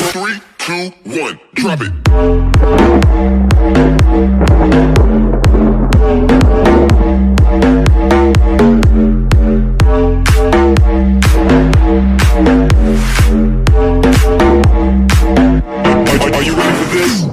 3, 2, 1, drop it. Are you ready for this?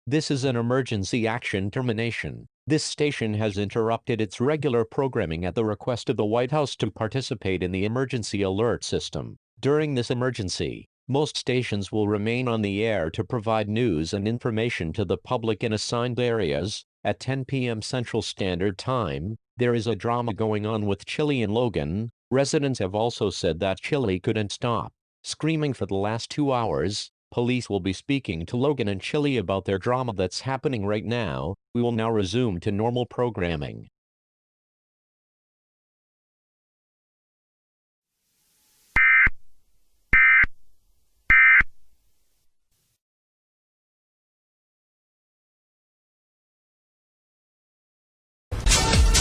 This is an emergency action termination. This station has interrupted its regular programming at the request of the White House to participate in the emergency alert system. During this emergency, most stations will remain on the air to provide news and information to the public in assigned areas. At 10 p.m. Central Standard Time, there is a drama going on with Chili and Logan. Residents have also said that Chili couldn't stop screaming for the last 2 hours. Police will be speaking to Logan and Chili about their drama that's happening right now. We will now resume to normal programming.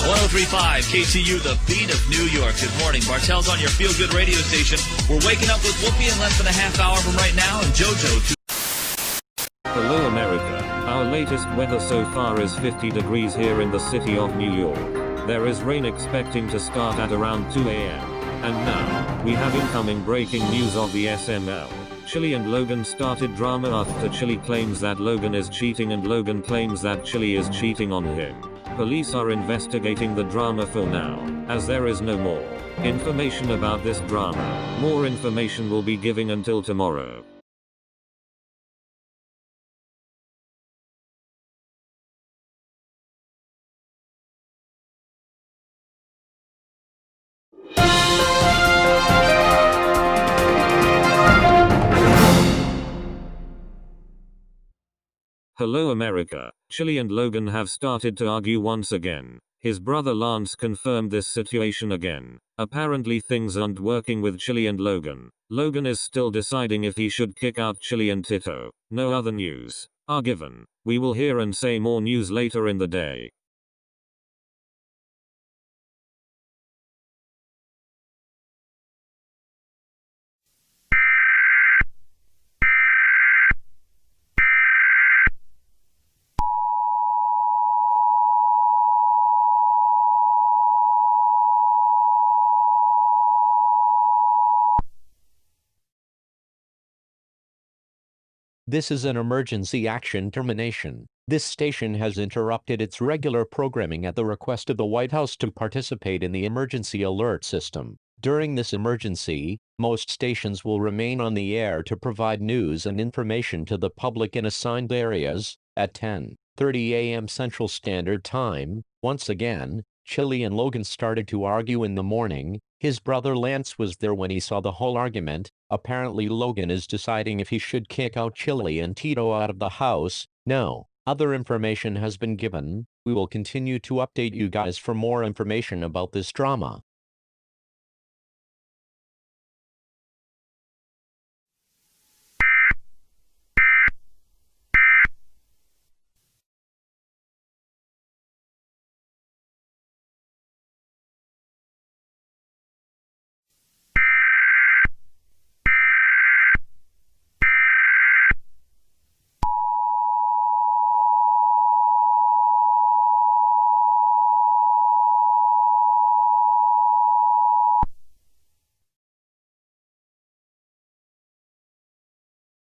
.103.5 KTU, the beat of New York. Good morning. Bartell's on your feel-good radio station. We're waking up with Whoopi in less than a half hour from right now, and JoJo. Hello America. Our latest weather so far is 50 degrees here in the city of New York. There is rain expecting to start at around 2 a.m. And now, we have incoming breaking news of the SML. Chili and Logan started drama after Chili claims that Logan is cheating and Logan claims that Chili is cheating on him. Police are investigating the drama for now, as there is no more information about this drama. More information will be given until tomorrow. Hello America. Chili and Logan have started to argue once again. His brother Lance confirmed this situation again. Apparently things aren't working with Chili and Logan. Logan is still deciding if he should kick out Chili and Tito. No other news are given. We will hear and say more news later in the day. This is an emergency action termination. This station has interrupted its regular programming at the request of the White House to participate in the emergency alert system. During this emergency, most stations will remain on the air to provide news and information to the public in assigned areas. At 10:30 a.m. Central Standard Time, once again, Chili and Logan started to argue in the morning. His brother Lance was there when he saw the whole argument. Apparently Logan is deciding if he should kick out Chili and Tito out of the house. No other information has been given. We will continue to update you guys for more information about this drama.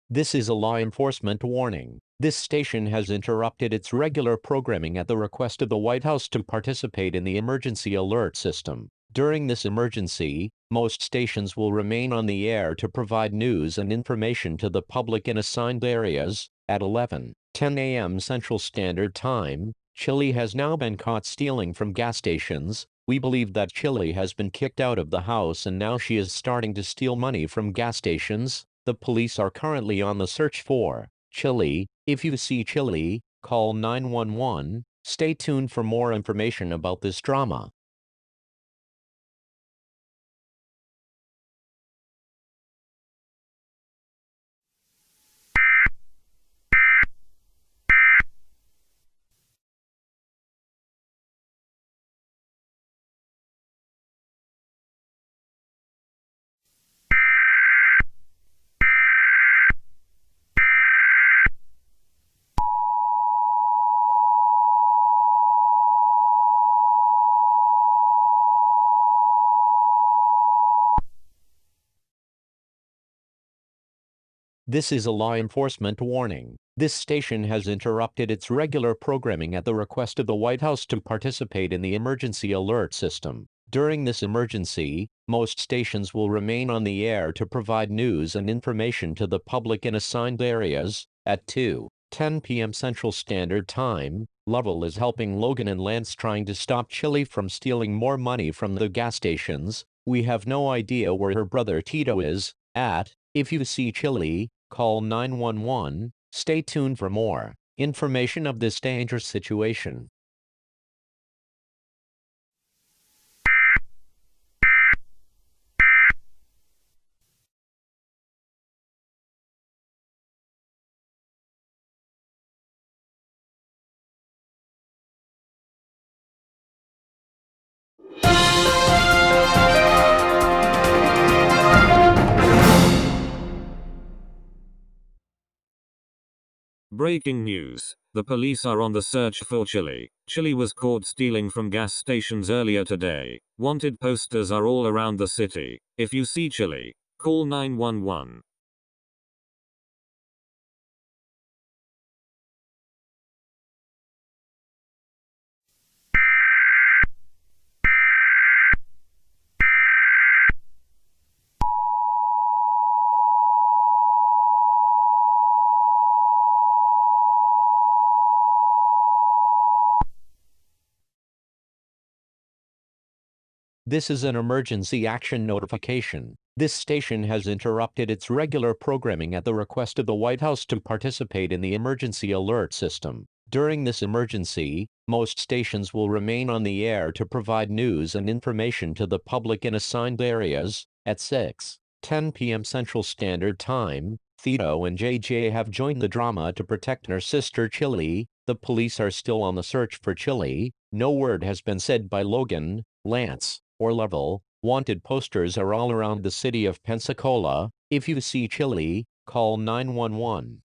This is a law enforcement warning. This station has interrupted its regular programming at the request of the White House to participate in the emergency alert system. During this emergency, most stations will remain on the air to provide news and information to the public in assigned areas. At 11:10 a.m. Central Standard Time, Chili has now been caught stealing from gas stations. We believe that Chili has been kicked out of the house and now she is starting to steal money from gas stations. The police are currently on the search for Chili. If you see Chili, call 911. Stay tuned for more information about this drama. This is a law enforcement warning. This station has interrupted its regular programming at the request of the White House to participate in the emergency alert system. During this emergency, most stations will remain on the air to provide news and information to the public in assigned areas. At 2:10 p.m. Central Standard Time, Lovell is helping Logan and Lance trying to stop Chili from stealing more money from the gas stations. We have no idea where her brother Tito is at. If you see Chili, call 911. Stay tuned for more information of this dangerous situation. Breaking news. The police are on the search for Chili. Chili was caught stealing from gas stations earlier today. Wanted posters are all around the city. If you see Chili, call 911. This is an emergency action notification. This station has interrupted its regular programming at the request of the White House to participate in the emergency alert system. During this emergency, most stations will remain on the air to provide news and information to the public in assigned areas. At 6:10 p.m. Central Standard Time, Tito and JJ have joined the drama to protect their sister Chili. The police are still on the search for Chili. No word has been said by Logan, Lance, or Lovell. Wanted posters are all around the city of Pensacola. If you see Chili, call 911.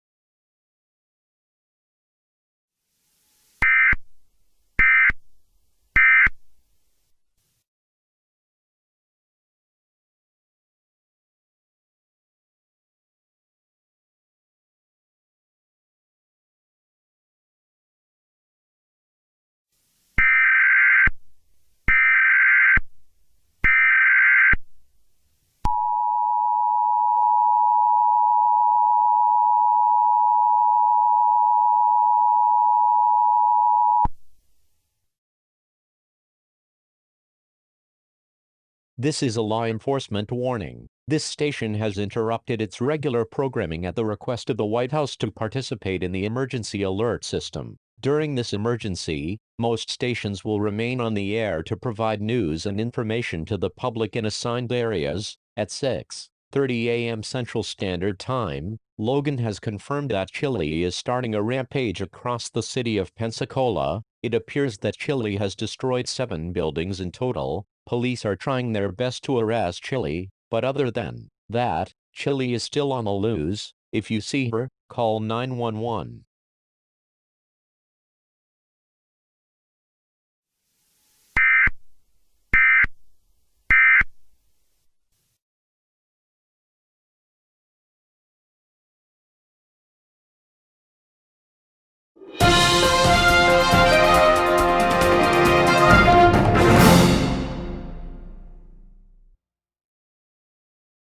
This is a law enforcement warning. This station has interrupted its regular programming at the request of the White House to participate in the emergency alert system. During this emergency, most stations will remain on the air to provide news and information to the public in assigned areas. At 6:30 a.m. Central Standard Time, Logan has confirmed that Chili is starting a rampage across the city of Pensacola. It appears that Chili has destroyed 7 buildings in total. Police are trying their best to arrest Chili, but other than that, Chili is still on the loose. If you see her, call 911.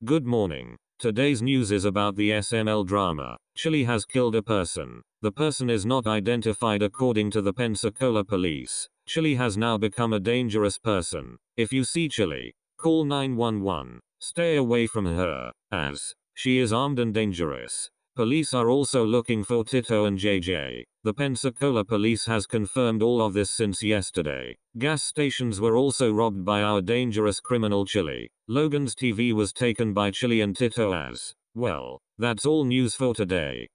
Good morning. Today's news is about the SML drama. Chili has killed a person. The person is not identified according to the Pensacola police. Chili has now become a dangerous person. If you see Chili, call 911. Stay away from her, as she is armed and dangerous. Police are also looking for Tito and JJ. The Pensacola police has confirmed all of this since yesterday. Gas stations were also robbed by our dangerous criminal Chili. Logan's TV was taken by Chili and Tito as well. That's all news for today.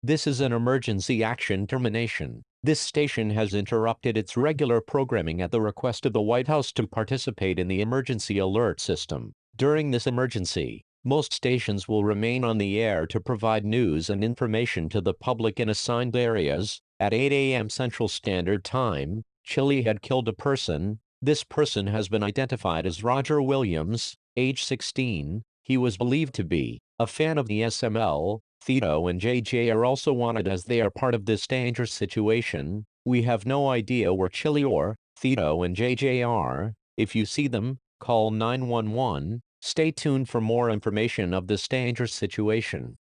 This is an emergency action termination. This station has interrupted its regular programming at the request of the White House to participate in the emergency alert system. During this emergency, most stations will remain on the air to provide news and information to the public in assigned areas. At 8 a.m. Central Standard Time, Chili had killed a person. This person has been identified as Roger Williams, age 16. He was believed to be a fan of the SML. Tito and JJ are also wanted as they are part of this dangerous situation. We have no idea where Chili or Tito and JJ are. If you see them, call 911. Stay tuned for more information of this dangerous situation.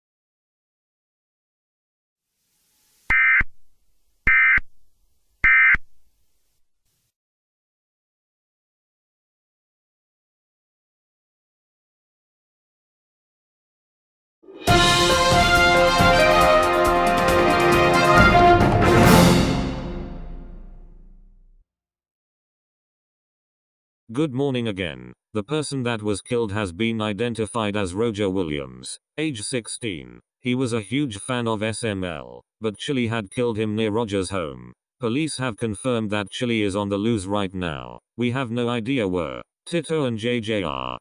Good morning again. The person that was killed has been identified as Roger Williams, age 16. He was a huge fan of SML, but Chili had killed him near Roger's home. Police have confirmed that Chili is on the loose right now. We have no idea where Tito and JJ are.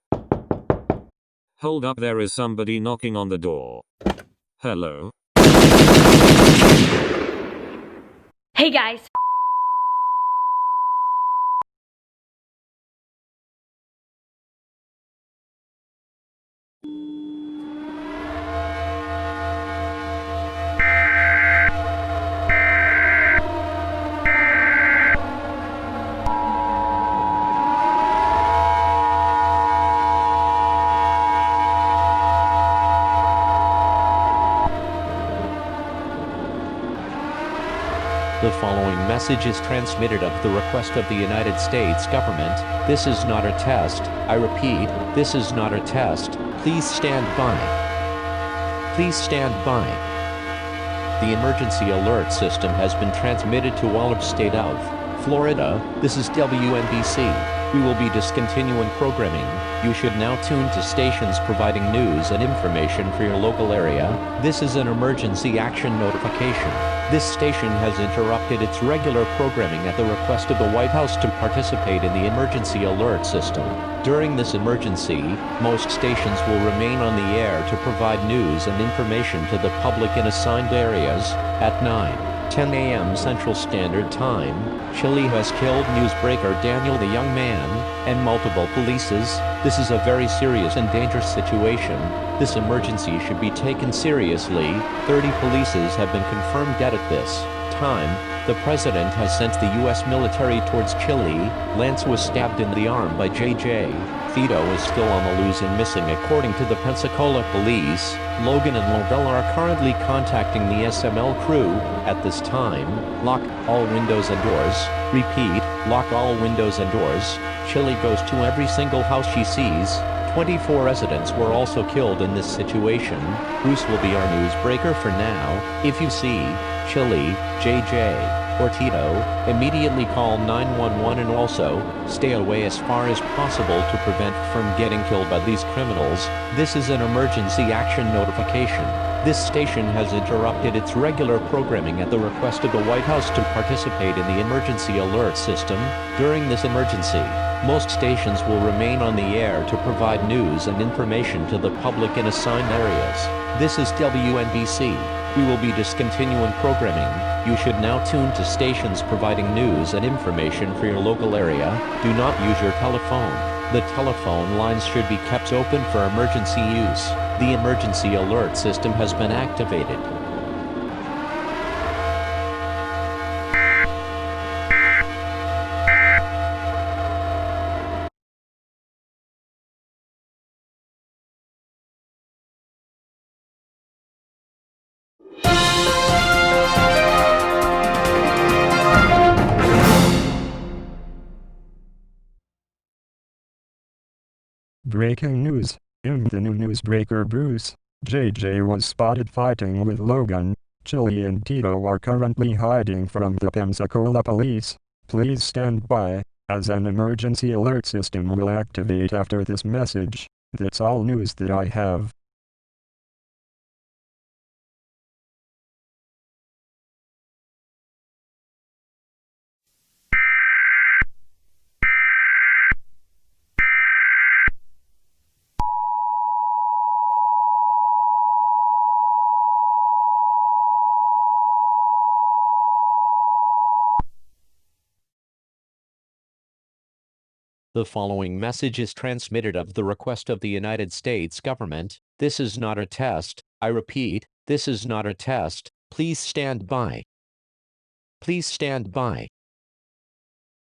Hold up, there is somebody knocking on the door. Hello? Hey guys. The following message is transmitted at the request of the United States government. This is not a test. I repeat, this is not a test. Please stand by. Please stand by. The emergency alert system has been transmitted to all of state of Florida. This is WNBC. We will be discontinuing programming. You should now tune to stations providing news and information for your local area. This is an emergency action notification. This station has interrupted its regular programming at the request of the White House to participate in the emergency alert system. During this emergency, most stations will remain on the air to provide news and information to the public in assigned areas. At 9:10 a.m. Central Standard Time, Chili has killed newsbreaker Daniel the Young Man and multiple polices. This is a very serious and dangerous situation. This emergency should be taken seriously. 30 polices have been confirmed dead at this time. The president has sent the U.S. military towards Chili. Lance was stabbed in the arm by JJ. Tito is still on the loose and missing according to the Pensacola police. Logan and Lovell are currently contacting the SML crew. At this time, lock all windows and doors. Repeat, lock all windows and doors. Chili goes to every single house she sees. 24 residents were also killed in this situation. Bruce will be our newsbreaker for now. If you see Chili, JJ, or Tito, immediately call 911 and also stay away as far as possible to prevent from getting killed by these criminals. This is an emergency action notification. This station has interrupted its regular programming at the request of the White House to participate in the emergency alert system. During this emergency, most stations will remain on the air to provide news and information to the public in assigned areas. This is WNBC. We will be discontinuing programming. You should now tune to stations providing news and information for your local area. Do not use your telephone. The telephone lines should be kept open for emergency use. The emergency alert system has been activated. Breaking news. In the new newsbreaker Bruce, JJ was spotted fighting with Logan. Chili and Tito are currently hiding from the Pensacola police. Please stand by, as an emergency alert system will activate after this message. That's all news that I have. The following message is transmitted at the request of the United States government. This is not a test. I repeat, this is not a test. Please stand by. Please stand by.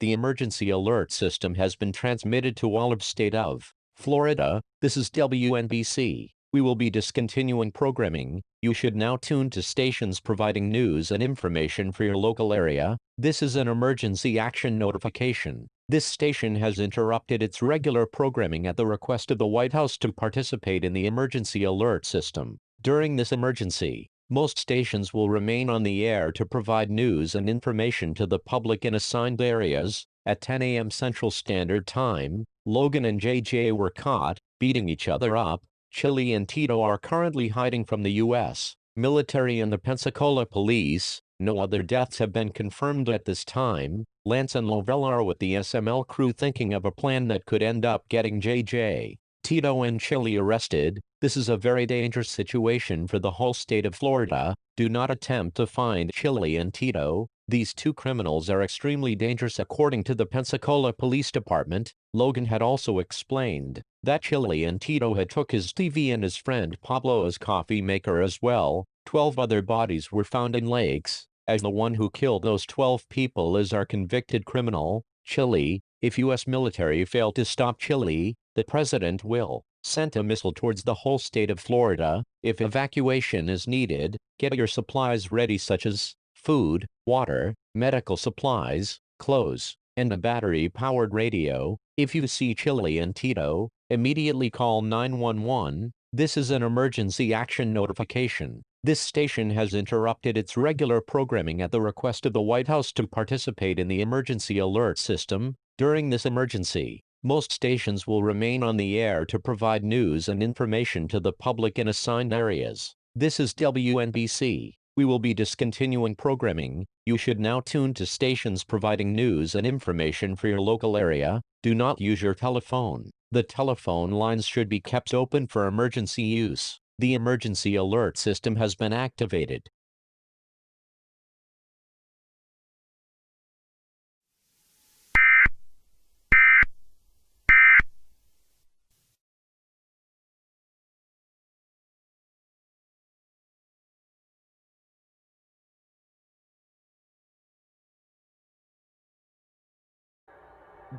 The emergency alert system has been transmitted to all of state of Florida. This is WNBC. We will be discontinuing programming. You should now tune to stations providing news and information for your local area. This is an emergency action notification. This station has interrupted its regular programming at the request of the White House to participate in the emergency alert system. During this emergency, most stations will remain on the air to provide news and information to the public in assigned areas. At 10 a.m. Central Standard Time, Logan and JJ were caught beating each other up. Chili and Tito are currently hiding from the U.S. military and the Pensacola police. No other deaths have been confirmed at this time. Lance and Lovella are with the SML crew thinking of a plan that could end up getting JJ, Tito and Chili arrested. This is a very dangerous situation for the whole state of Florida. Do not attempt to find Chili and Tito. These two criminals are extremely dangerous according to the Pensacola Police Department. Logan had also explained that Chili and Tito had took his TV and his friend Pablo's coffee maker as well. 12 other bodies were found in lakes, as the one who killed those 12 people is our convicted criminal, Chili. If U.S. military fail to stop Chili, the president will send a missile towards the whole state of Florida. If evacuation is needed, get your supplies ready such as food, water, medical supplies, clothes, and a battery-powered radio. If you see Chili and Tito, immediately call 911. This is an emergency action notification. This station has interrupted its regular programming at the request of the White House to participate in the emergency alert system. During this emergency, most stations will remain on the air to provide news and information to the public in assigned areas. This is WNBC. We will be discontinuing programming. You should now tune to stations providing news and information for your local area. Do not use your telephone. The telephone lines should be kept open for emergency use. The emergency alert system has been activated.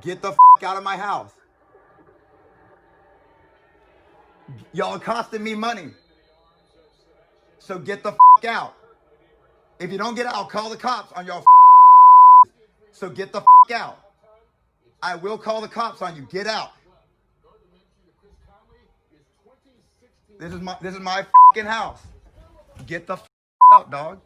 Get the out of my house. Y'all costing me money. So get the out. If you don't get out, I'll call the cops on y'all. So get the out. I will call the cops on you. Get out. This is my house. Get the out, dog.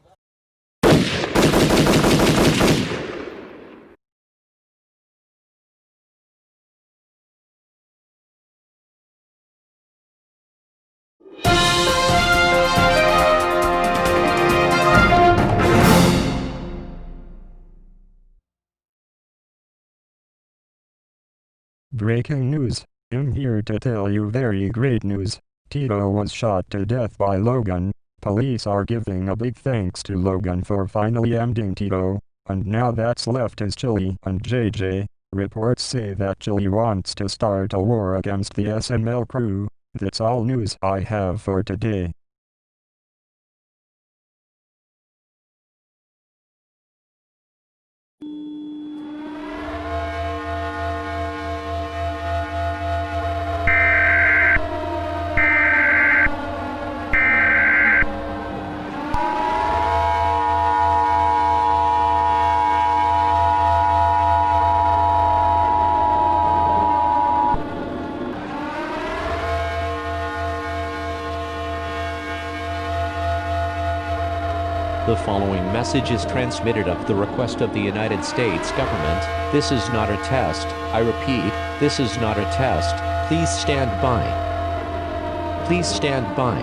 Breaking news. I'm here to tell you very great news. Tito was shot to death by Logan. Police are giving a big thanks to Logan for finally ending Tito, and now that's left is Chili and JJ. Reports say that Chili wants to start a war against the SML crew. That's all news I have for today. The following message is transmitted at the request of the United States government. This is not a test. I repeat, this is not a test. Please stand by. Please stand by.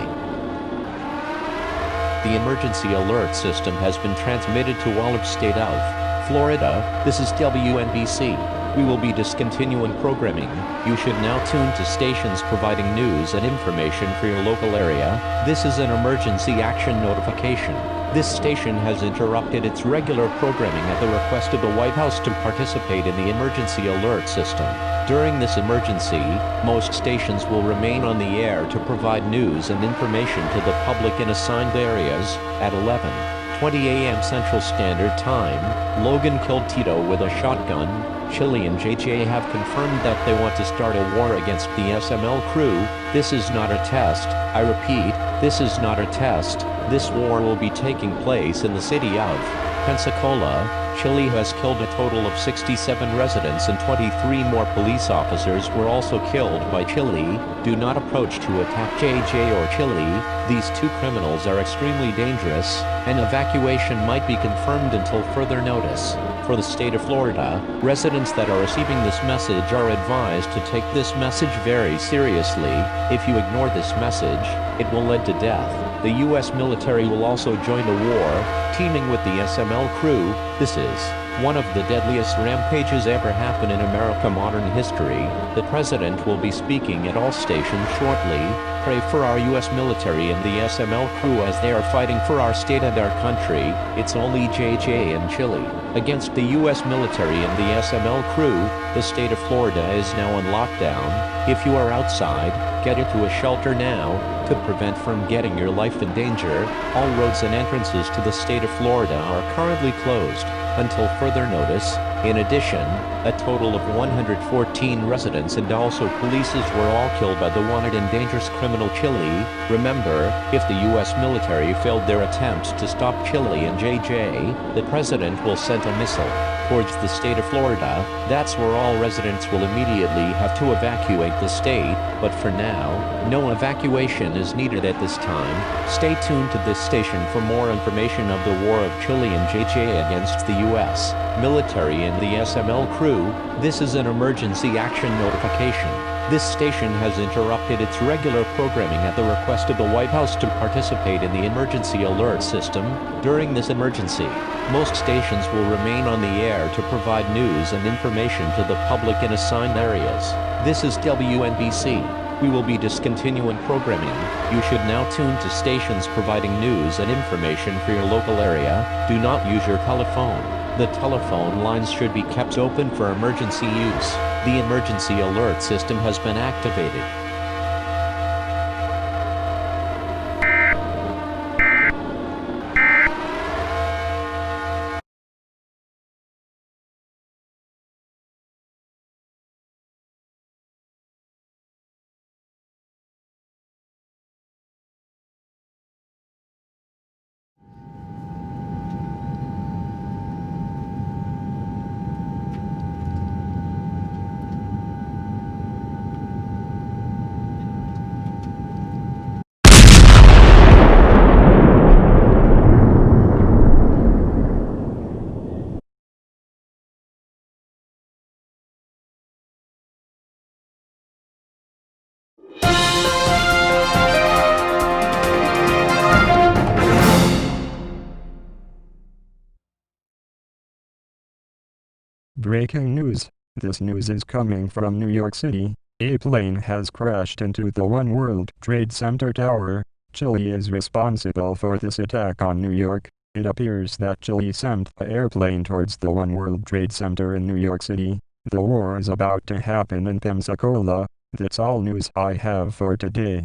The emergency alert system has been transmitted to all of state of Florida. This is WNBC. We will be discontinuing programming. You should now tune to stations providing news and information for your local area. This is an emergency action notification. This station has interrupted its regular programming at the request of the White House to participate in the emergency alert system. During this emergency, most stations will remain on the air to provide news and information to the public in assigned areas. At 11:20 a.m. Central Standard Time, Logan killed Tito with a shotgun. Chili and JJ have confirmed that they want to start a war against the SML crew. This is not a test. I repeat, this is not a test. This war will be taking place in the city of Pensacola. Chili has killed a total of 67 residents and 23 more police officers were also killed by Chili. Do not approach to attack JJ or Chili. These two criminals are extremely dangerous, and evacuation might be confirmed until further notice. For the state of Florida, residents that are receiving this message are advised to take this message very seriously. If you ignore this message, it will lead to death. The U.S. military will also join the war, teaming with the SML crew. This is one of the deadliest rampages ever happen in America modern history. The president will be speaking at all stations shortly. Pray for our U.S. military and the SML crew as they are fighting for our state and our country. It's only JJ and Chili against the U.S. military and the SML crew. The state of Florida is now on lockdown. If you are outside, get into a shelter now. To prevent from getting your life in danger, all roads and entrances to the state of Florida are currently closed until further notice. In addition, a total of 114 residents and also polices were all killed by the wanted and dangerous criminal Chili. Remember, if the U.S. military failed their attempt to stop Chili and JJ, the president will send a missile towards the state of Florida. That's where all residents will immediately have to evacuate the state, but for now, no evacuation is needed at this time. Stay tuned to this station for more information of the war of Chili and JJ against the U.S. military and the SML crew. This is an emergency action notification. This station has interrupted its regular programming at the request of the White House to participate in the emergency alert system. During this emergency, most stations will remain on the air to provide news and information to the public in assigned areas. This is WNBC. We will be discontinuing programming. You should now tune to stations providing news and information for your local area. Do not use your telephone. The telephone lines should be kept open for emergency use. The emergency alert system has been activated. Breaking news. This news is coming from New York City. A plane has crashed into the One World Trade Center tower. Chile is responsible for this attack on New York. It appears that Chile sent an airplane towards the One World Trade Center in New York City. The war is about to happen in Pensacola. That's all news I have for today.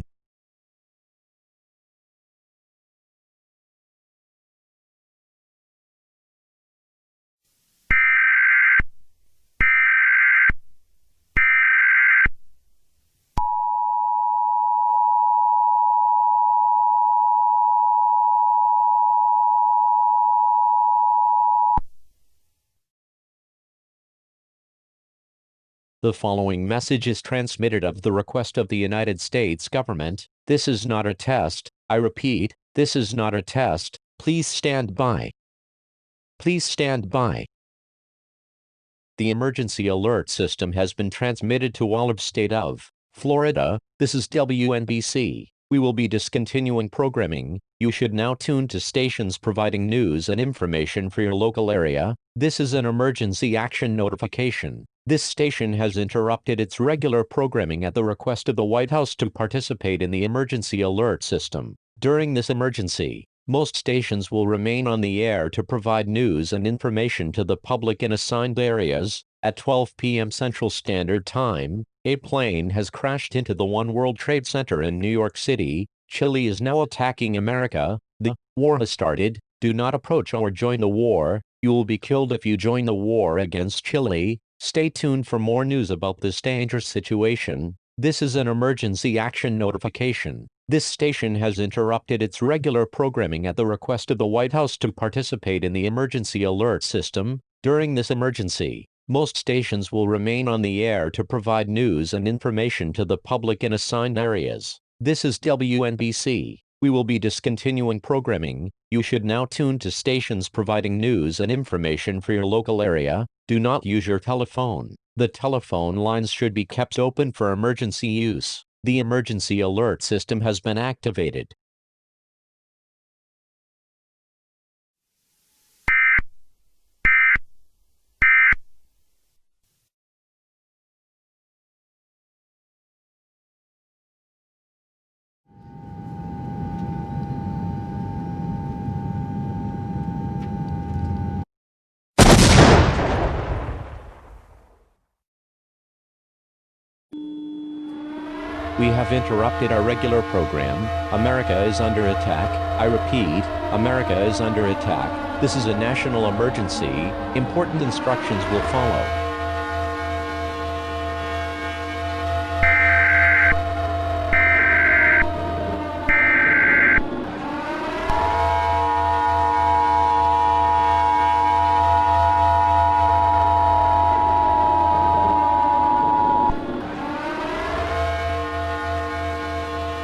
The following message is transmitted at the request of the United States government. This is not a test. I repeat, this is not a test. Please stand by. Please stand by. The emergency alert system has been transmitted to all of state of Florida. This is WNBC. We will be discontinuing programming. You should now tune to stations providing news and information for your local area. This is an emergency action notification. This station has interrupted its regular programming at the request of the White House to participate in the emergency alert system. During this emergency, most stations will remain on the air to provide news and information to the public in assigned areas. At 12 p.m. Central Standard Time, a plane has crashed into the One World Trade Center in New York City. Chile is now attacking America. The war has started. Do not approach or join the war. You will be killed if you join the war against Chile. Stay tuned for more news about this dangerous situation. This is an emergency action notification. This station has interrupted its regular programming at the request of the White House to participate in the emergency alert system. During this emergency, most stations will remain on the air to provide news and information to the public in assigned areas. This is WNBC. We will be discontinuing programming. You should now tune to stations providing news and information for your local area. Do not use your telephone. The telephone lines should be kept open for emergency use. The emergency alert system has been activated. We have interrupted our regular program. America is under attack. I repeat, America is under attack. This is a national emergency. Important instructions will follow.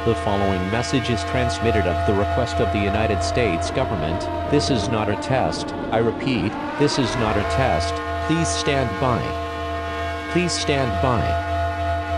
The following message is transmitted at the request of the United States government. This is not a test. I repeat, this is not a test. Please stand by. Please stand by.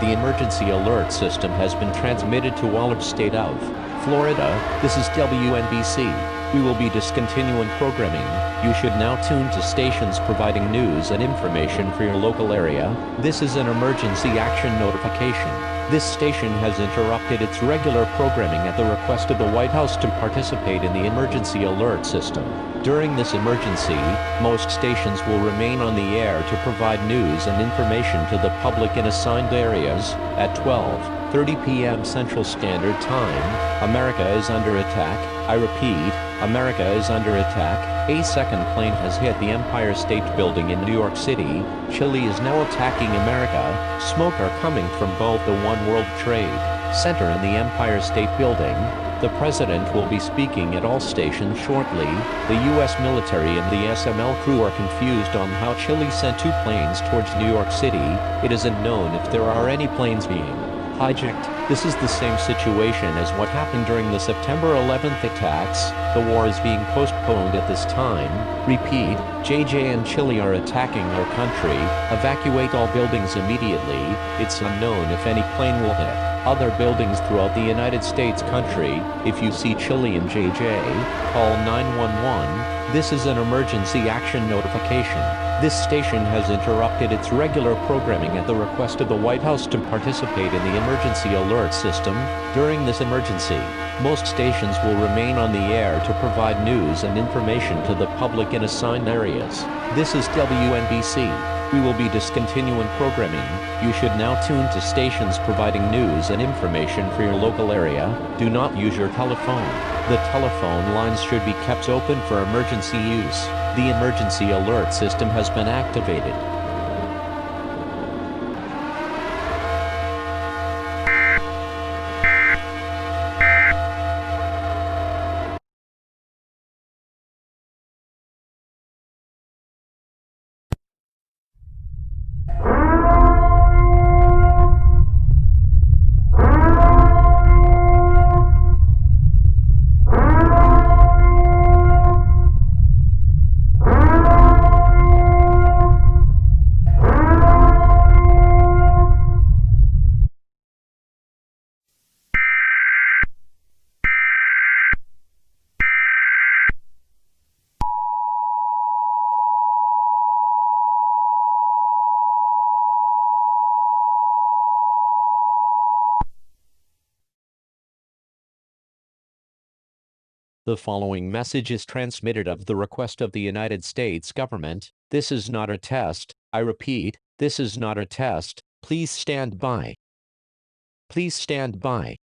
The emergency alert system has been transmitted to all of state of Florida. This is WNBC. We will be discontinuing programming. You should now tune to stations providing news and information for your local area. This is an emergency action notification. This station has interrupted its regular programming at the request of the White House to participate in the emergency alert system. During this emergency, most stations will remain on the air to provide news and information to the public in assigned areas. At 12:30 p.m. Central Standard Time, America is under attack. I repeat, America is under attack. A second plane has hit the Empire State Building in New York City. Chile is now attacking America. Smoke are coming from both the One World Trade Center and the Empire State Building. The president will be speaking at all stations shortly. The U.S. military and the SML crew are confused on how Chile sent two planes towards New York City. It isn't known if there are any planes being hijacked. This is the same situation as what happened during the September 11th attacks. The war is being postponed at this time. Repeat, JJ and Chile are attacking our country. Evacuate all buildings immediately. It's unknown if any plane will hit other buildings throughout the United States country. If you see Chile and JJ, call 911. This is an emergency action notification. This station has interrupted its regular programming at the request of the White House to participate in the emergency alert system. During this emergency, Most stations will remain on the air to provide news and information to the public in assigned areas. This is WNBC. We will be discontinuing programming. You should now tune to stations providing news and information for your local area. Do not use your telephone. The telephone lines should be kept open for emergency use. The emergency alert system has been activated. The following message is transmitted at the request of the United States government. This is not a test. I repeat, this is not a test. Please stand by. Please stand by.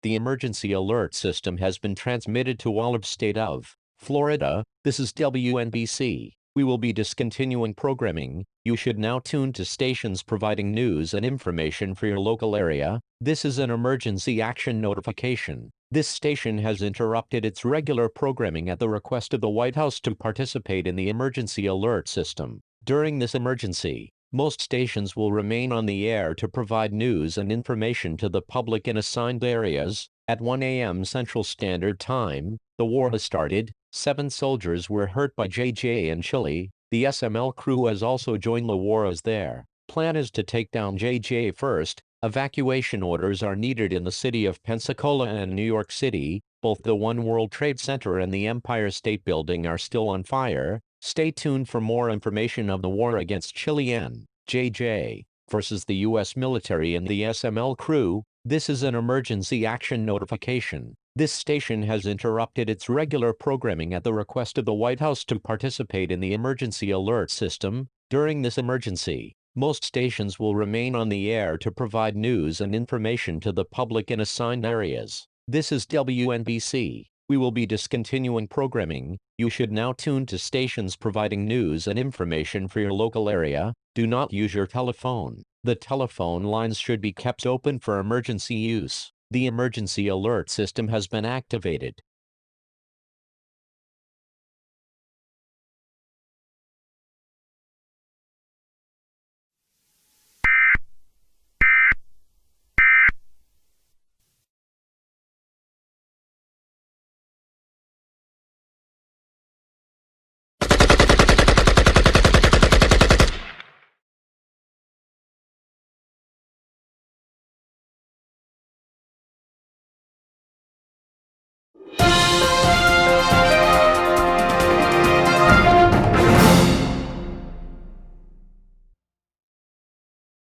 The emergency alert system has been transmitted to all of state of Florida. This is WNBC. We will be discontinuing programming. You should now tune to stations providing news and information for your local area. This is an emergency action notification. This station has interrupted its regular programming at the request of the White House to participate in the emergency alert system. During this emergency, most stations will remain on the air to provide news and information to the public in assigned areas. At 1 a.m. Central Standard Time, the war has started. 7 soldiers were hurt by JJ in Chile. The SML crew has also joined the war as their plan is to take down JJ first. Evacuation orders are needed in the city of Pensacola and New York City. Both the One World Trade Center and the Empire State Building are still on fire. Stay tuned for more information of the war against Chile and JJ versus the U.S. military and the SML crew. This is an emergency action notification. This station has interrupted its regular programming at the request of the White House to participate in the emergency alert system. During this emergency, most stations will remain on the air to provide news and information to the public in assigned areas. This is WNBC. We will be discontinuing programming. You should now tune to stations providing news and information for your local area. Do not use your telephone. The telephone lines should be kept open for emergency use. The emergency alert system has been activated.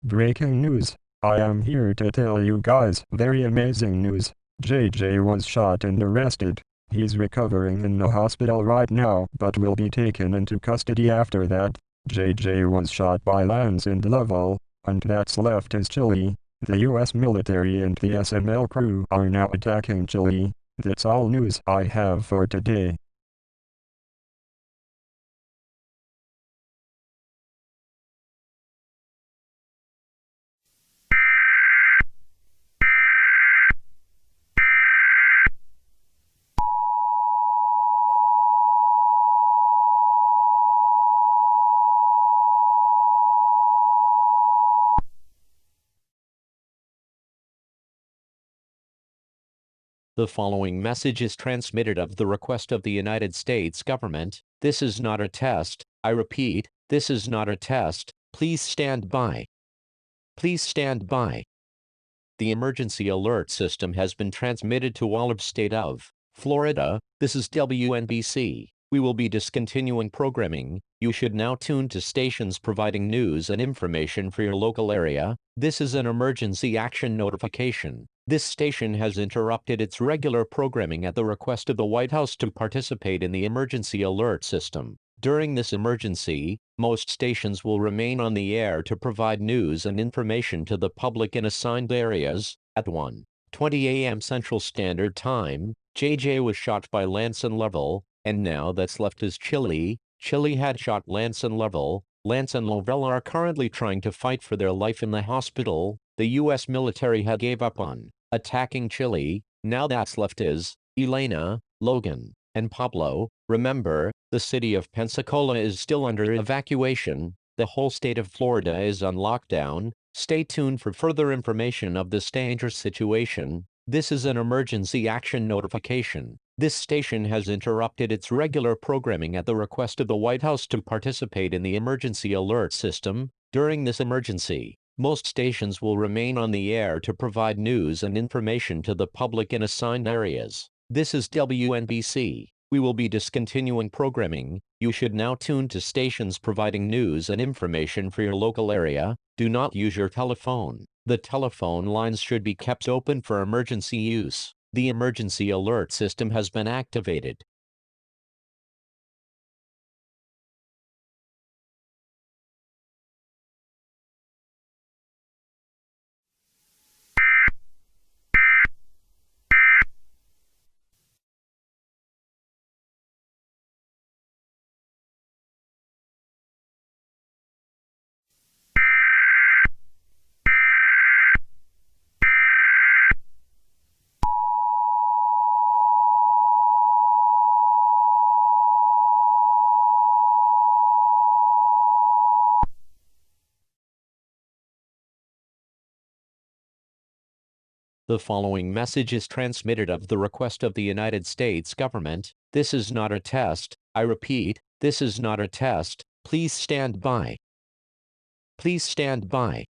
Breaking news. I am here to tell you guys very amazing news. JJ was shot and arrested. He's recovering in the hospital right now but will be taken into custody after that. JJ was shot by Lance and Lovell, and that's left is Chile. The US military and the SML crew are now attacking Chile. That's all news I have for today. The following message is transmitted at the request of the United States government. This is not a test. I repeat, this is not a test. Please stand by. Please stand by. The emergency alert system has been transmitted to all of state of Florida. This is WNBC. We will be discontinuing programming. You should now tune to stations providing news and information for your local area. This is an emergency action notification. This station has interrupted its regular programming at the request of the White House to participate in the emergency alert system. During this emergency, most stations will remain on the air to provide news and information to the public in assigned areas. At 1:20 a.m. Central Standard Time, JJ was shot by Lance and Lovell, and now that's left is Chili. Chili had shot Lance and Lovell. Lance and Lovell are currently trying to fight for their life in the hospital. The U.S. military had gave up on attacking Chili. Now that's left is Elena, Logan, and Pablo. Remember, the city of Pensacola is still under evacuation. The whole state of Florida is on lockdown. Stay tuned for further information of this dangerous situation. This is an emergency action notification. This station has interrupted its regular programming at the request of the White House to participate in the emergency alert system. During this emergency, most stations will remain on the air to provide news and information to the public in assigned areas. This is WNBC. We will be discontinuing programming. You should now tune to stations providing news and information for your local area. Do not use your telephone. The telephone lines should be kept open for emergency use. The emergency alert system has been activated. The following message is transmitted at the request of the United States government. This is not a test. I repeat, this is not a test. Please stand by. Please stand by.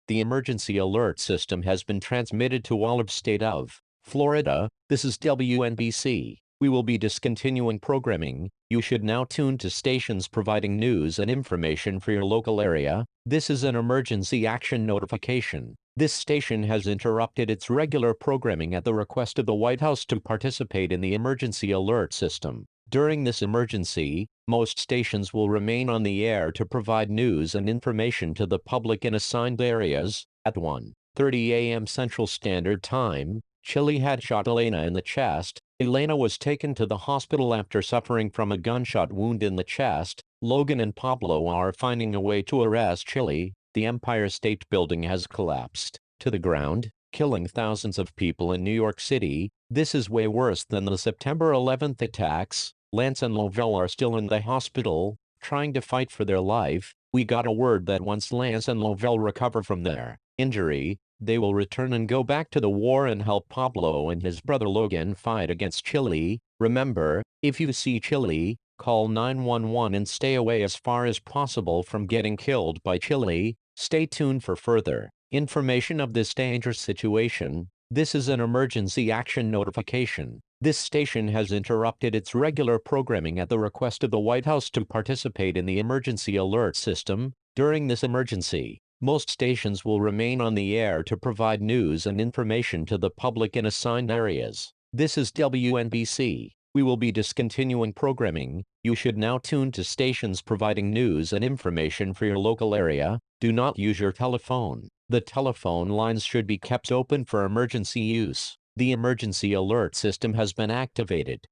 The emergency alert system has been transmitted to all of state of Florida. This is WNBC. We will be discontinuing programming. You should now tune to stations providing news and information for your local area. This is an emergency action notification. This station has interrupted its regular programming at the request of the White House to participate in the emergency alert system. During this emergency, most stations will remain on the air to provide news and information to the public in assigned areas. At 1:30 a.m. Central Standard Time, Chili had shot Elena in the chest. Elena was taken to the hospital after suffering from a gunshot wound in the chest. Logan and Pablo are finding a way to arrest Chili. The Empire State Building has collapsed to the ground, killing thousands of people in New York City. This is way worse than the September 11th attacks. Lance and Lovell are still in the hospital, trying to fight for their life. We got a word that once Lance and Lovell recover from their injury, they will return and go back to the war and help Pablo and his brother Logan fight against Chili. Remember, if you see Chili, call 911 and stay away as far as possible from getting killed by Chili. Stay tuned for further information of this dangerous situation. This is an emergency action notification. This station has interrupted its regular programming at the request of the White House to participate in the emergency alert system. During this emergency, most stations will remain on the air to provide news and information to the public in assigned areas. This is WNBC. We will be discontinuing programming. You should now tune to stations providing news and information for your local area. Do not use your telephone. The telephone lines should be kept open for emergency use. The emergency alert system has been activated.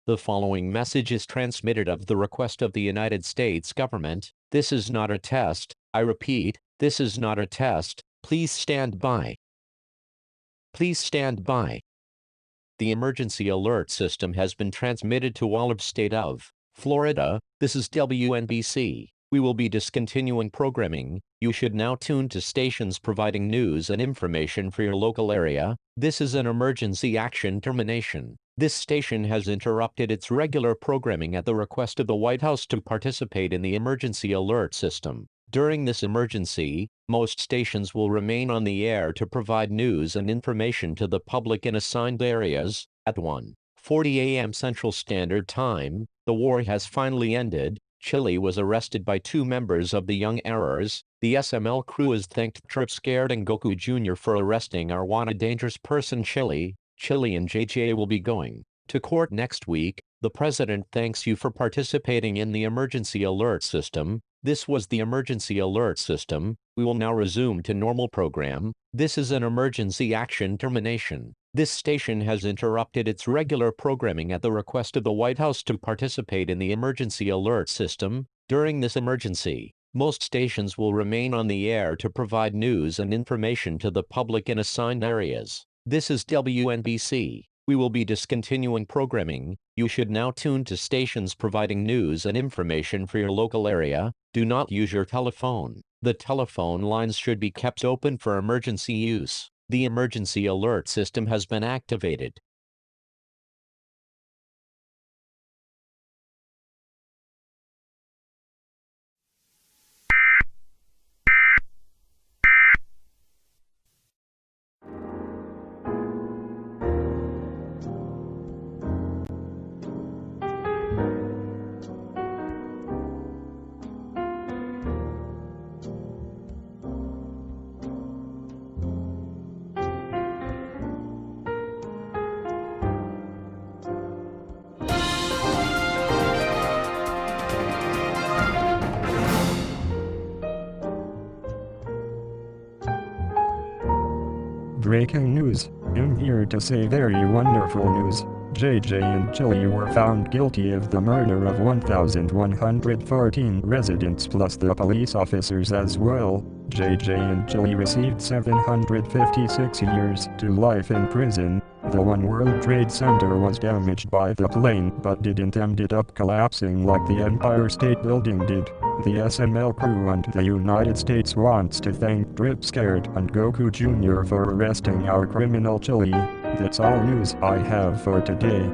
The following message is transmitted at the request of the United States government. This is not a test. I repeat, this is not a test. Please stand by. Please stand by. The emergency alert system has been transmitted to all of state of Florida. This is WNBC. We will be discontinuing programming. You should now tune to stations providing news and information for your local area. This is an emergency action termination. This station has interrupted its regular programming at the request of the White House to participate in the emergency alert system. During this emergency, most stations will remain on the air to provide news and information to the public in assigned areas. At 1:40 a.m. Central Standard Time, the war has finally ended. Chili was arrested by 2 members of the Young Errors. The SML crew has thanked Trip Scared and Goku Jr. for arresting our wanted dangerous person Chili. Chili and JJ will be going to court next week. The president thanks you for participating in the emergency alert system. This was the emergency alert system. We will now resume to normal program. This is an emergency action termination. This station has interrupted its regular programming at the request of the White House to participate in the emergency alert system. During this emergency, most stations will remain on the air to provide news and information to the public in assigned areas. This is WNBC. We will be discontinuing programming. You should now tune to stations providing news and information for your local area. Do not use your telephone. The telephone lines should be kept open for emergency use. The emergency alert system has been activated. Breaking news. I'm here to say very wonderful news. JJ and Chili were found guilty of the murder of 1,114 residents plus the police officers as well. JJ and Chili received 756 years to life in prison. The One World Trade Center was damaged by the plane but didn't end up collapsing like the Empire State Building did. The SML crew and the United States wants to thank Trip Scared and Goku Jr. for arresting our criminal Chili. That's all news I have for today.